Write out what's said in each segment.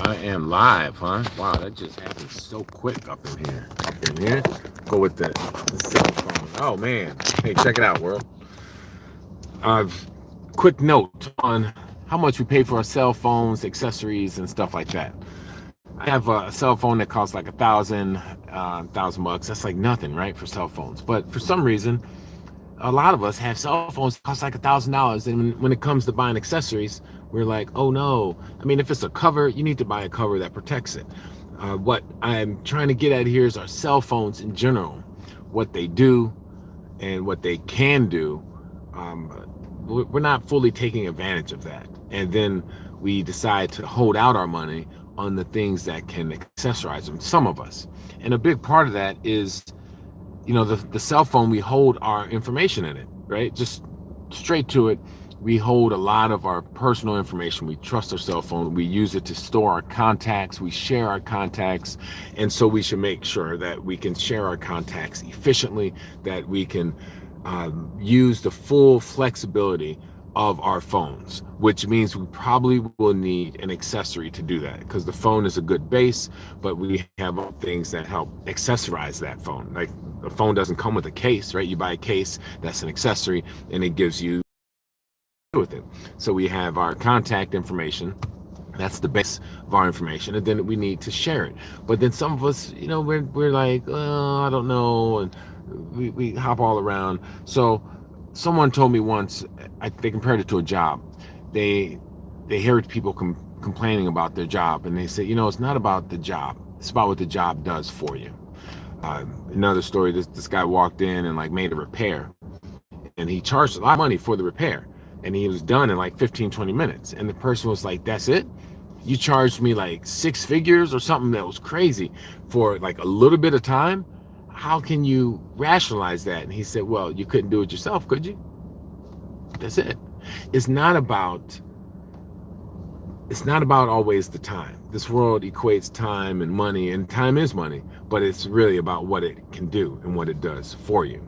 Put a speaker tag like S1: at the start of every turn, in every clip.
S1: I am live, huh? Wow, that just happened so quick up in here. Go with the cell phone. Oh man. Hey, check it out, world. Quick note on how much we pay for our cell phones, accessories, and stuff like that. I have a cell phone that costs like $1,000. That's like nothing, right, for cell phones. But for some reason, a lot of us have cell phones that cost like $1,000, and when it comes to buying accessories, we're like, oh no. I mean, if it's a cover, you need to buy a cover that protects it. What I'm trying to get at here is our cell phones in general, what they do and what they can do. We're not fully taking advantage of that, and then we decide to hold out our money on the things that can accessorize them, some of us. And a big part of that is, the cell phone, we hold our information in it, right? Just straight to it. We hold a lot of our personal information. We trust our cell phone. We use it to store our contacts. We share our contacts. And so we should make sure that we can share our contacts efficiently, that we can use the full flexibility of our phones, which means we probably will need an accessory to do that, because the phone is a good base, but we have things that help accessorize that phone. Like, the phone doesn't come with a case, right? You buy a case, that's an accessory, and it gives you with it. So we have our contact information. That's the base of our information, and then we need to share it. But then some of us, we're like, oh, I don't know, and we hop all around. So someone told me once, they compared it to a job. They heard people complaining about their job, and they said, it's not about the job. It's about what the job does for you. Another story, this guy walked in and like made a repair, and he charged a lot of money for the repair, and he was done in like 15-20 minutes. And the person was like, that's it? You charged me like 6 figures or something that was crazy for like a little bit of time? How can you rationalize that? And he said, well, you couldn't do it yourself, could you? That's it. It's not about always the time. This world equates time and money, and time is money, but it's really about what it can do and what it does for you,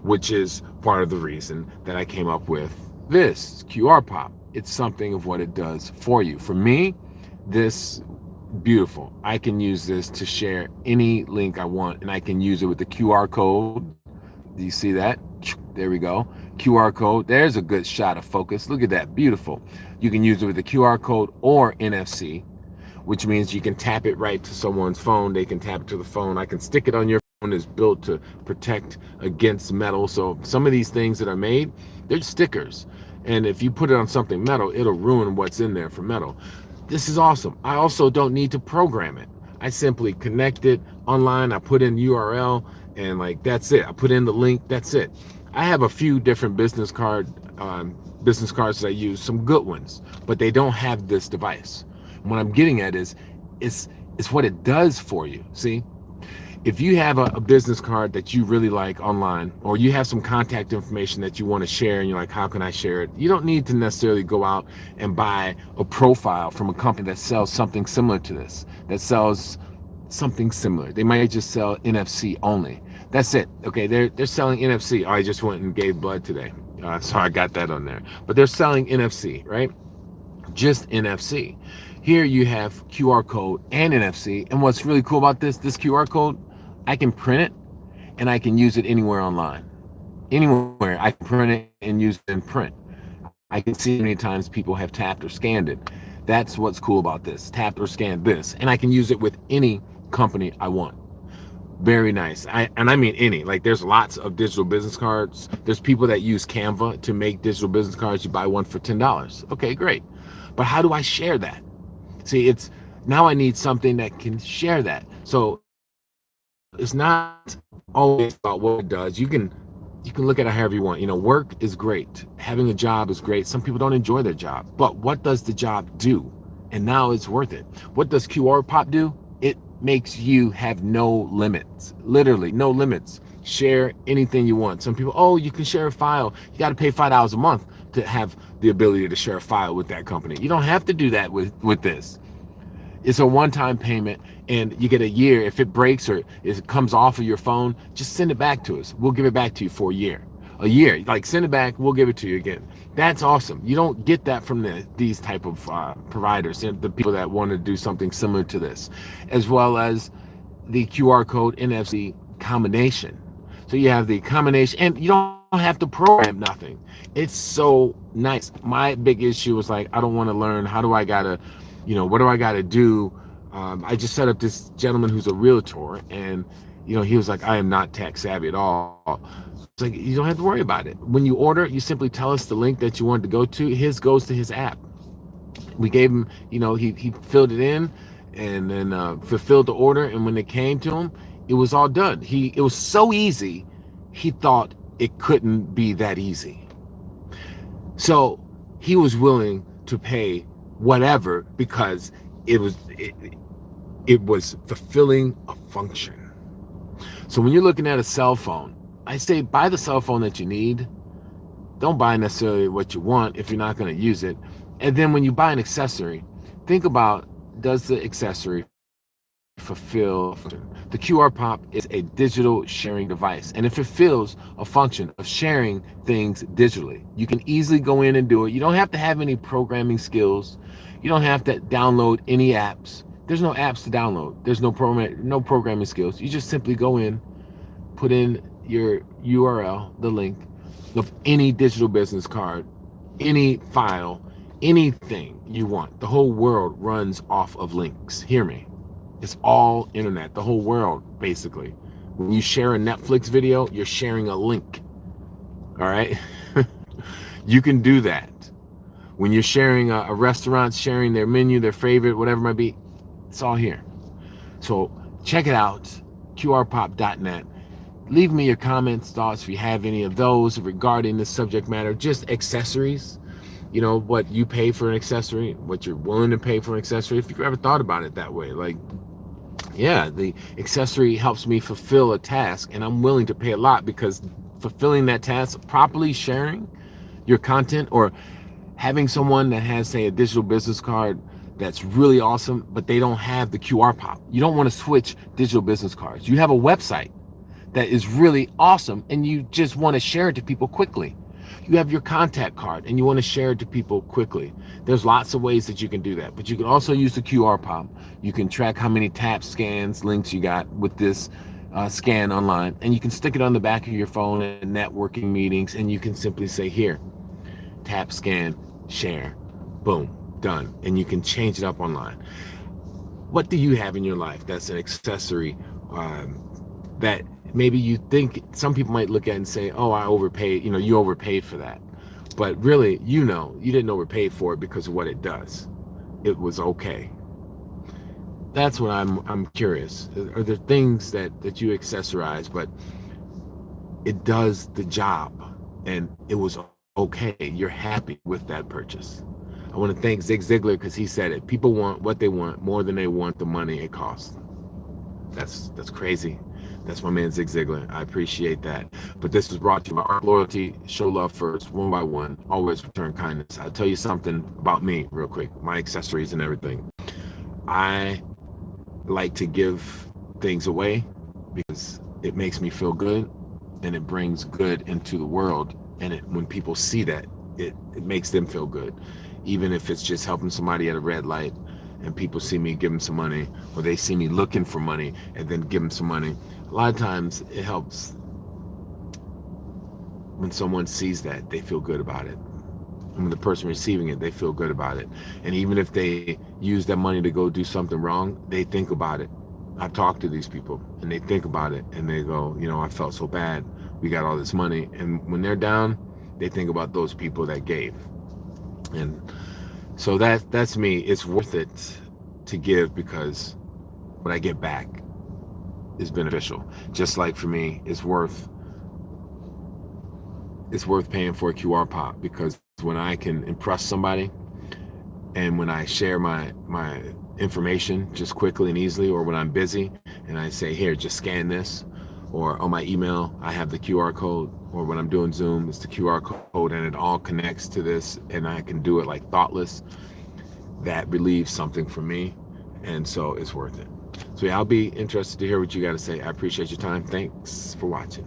S1: which is part of the reason that I came up with this QR pop. It's something of what it does for you. For me, this beautiful. I can use this to share any link I want, and I can use it with the QR code. Do you see that? There we go. QR code. There's a good shot of focus. Look at that. Beautiful. You can use it with the QR code or NFC, which means you can tap it right to someone's phone. They can tap it to the phone. I can stick it on your phone. It's built to protect against metal. So some of these things that are made, they're stickers. And if you put it on something metal, it'll ruin what's in there for metal. This is awesome. I also don't need to program it. I simply connect it online. I put in URL, and like, that's it. I put in the link. That's it. I have a few different business cards that I use, some good ones, but they don't have this device. And what I'm getting at is, it's what it does for you. See, if you have a business card that you really like online, or you have some contact information that you want to share, and you're like, how can I share it? You don't need to necessarily go out and buy a profile from a company that sells something similar to this, that sells something similar. They might just sell NFC only. That's it. Okay, they're selling NFC. Oh, I just went and gave blood today. So I got that on there. But they're selling NFC, right? Just NFC. Here you have QR code and NFC. And what's really cool about this QR code, I can print it and I can use it anywhere online. Anywhere I can print it and use it in print. I can see how many times people have tapped or scanned it. That's what's cool about this. Tapped or scanned this. And I can use it with any company I want. Very nice. I mean any. Like, there's lots of digital business cards. There's people that use Canva to make digital business cards. You buy one for $10. Okay, great. But how do I share that? See, now I need something that can share that. So it's not always about what it does. You can look at it however you want. Work is great. Having a job is great. Some people don't enjoy their job. But what does the job do? And now it's worth it. What does QR Pop do? It makes you have no limits. Literally, no limits. Share anything you want. Some people, you can share a file. You got to pay $5 a month to have the ability to share a file with that company. You don't have to do that with this. It's a one-time payment, and you get a year. If it breaks or it comes off of your phone, just send it back to us. We'll give it back to you for a year. a year. Like, send it back, we'll give it to you again. That's awesome. You don't get that from these type of providers, the people that want to do something similar to this, as well as the QR code NFC combination. So you have the combination, and you don't have to program nothing. It's so nice. My big issue was like, I don't want to learn. How do I gotta, what do I gotta do? I just set up this gentleman who's a realtor, and he was like, I am not tech savvy at all. It's like, you don't have to worry about it. When you order, you simply tell us the link that you want to go to. His goes to his app. We gave him, he filled it in, and then fulfilled the order. And when it came to him, it was all done. It was so easy. He thought it couldn't be that easy. So he was willing to pay whatever because it was fulfilling a function. So when you're looking at a cell phone, I say buy the cell phone that you need. Don't buy necessarily what you want if you're not going to use it. And then when you buy an accessory, think about, does the accessory fulfill a function? The QR Pop is a digital sharing device, and it fulfills a function of sharing things digitally. You can easily go in and do it. You don't have to have any programming skills. You don't have to download any apps. There's no apps to download. There's no programming skills. You just simply go in, put in your URL, the link of any digital business card, any file, anything you want. The whole world runs off of links. Hear me. It's all internet, the whole world, basically. When you share a Netflix video, you're sharing a link. All right? You can do that. When you're sharing a restaurant, sharing their menu, their favorite, whatever it might be, it's all here. So check it out, qrpop.net. Leave me your comments, thoughts, if you have any of those regarding this subject matter. Just accessories, what you pay for an accessory, what you're willing to pay for an accessory, if you've ever thought about it that way. Like, yeah, the accessory helps me fulfill a task, and I'm willing to pay a lot because fulfilling that task, properly sharing your content, or having someone that has, say, a digital business card that's really awesome, but they don't have the QR Pop. You don't want to switch digital business cards. You have a website that is really awesome, and you just want to share it to people quickly. You have your contact card, and you want to share it to people quickly. There's lots of ways that you can do that, but you can also use the QR Pop. You can track how many taps, scans, links you got with this scan online, and you can stick it on the back of your phone in networking meetings, and you can simply say, here, tap, scan, share, boom, done. And you can change it up online. What do you have in your life that's an accessory that maybe you think some people might look at and say, oh, I overpaid, you overpaid for that. But really, you didn't overpay for it because of what it does. It was okay. That's what I'm curious. Are there things that you accessorize, but it does the job and it was okay? You're happy with that purchase. I want to thank Zig Ziglar because he said it. People want what they want more than they want the money it costs. That's crazy. That's my man Zig Ziglar. I appreciate that. But this was brought to you by Art Loyalty. Show love first, one by one. Always return kindness. I'll tell you something about me real quick. My accessories and everything. I like to give things away because it makes me feel good and it brings good into the world. And when people see that, it makes them feel good. Even if it's just helping somebody at a red light and people see me give them some money, or they see me looking for money and then give them some money. A lot of times it helps when someone sees that, they feel good about it. And when the person receiving it, they feel good about it. And even if they use that money to go do something wrong, they think about it. I've talked to these people and they think about it and they go, I felt so bad. We got all this money. And when they're down, they think about those people that gave. And so that's me. It's worth it to give because what I get back is beneficial. Just like for me, it's worth paying for a QR Pop because when I can impress somebody and when I share my information just quickly and easily, or when I'm busy and I say, here, just scan this, or on my email, I have the QR code, or when I'm doing Zoom, it's the QR code and it all connects to this and I can do it like thoughtless. That relieves something for me. And so it's worth it. So yeah, I'll be interested to hear what you got to say. I appreciate your time. Thanks for watching.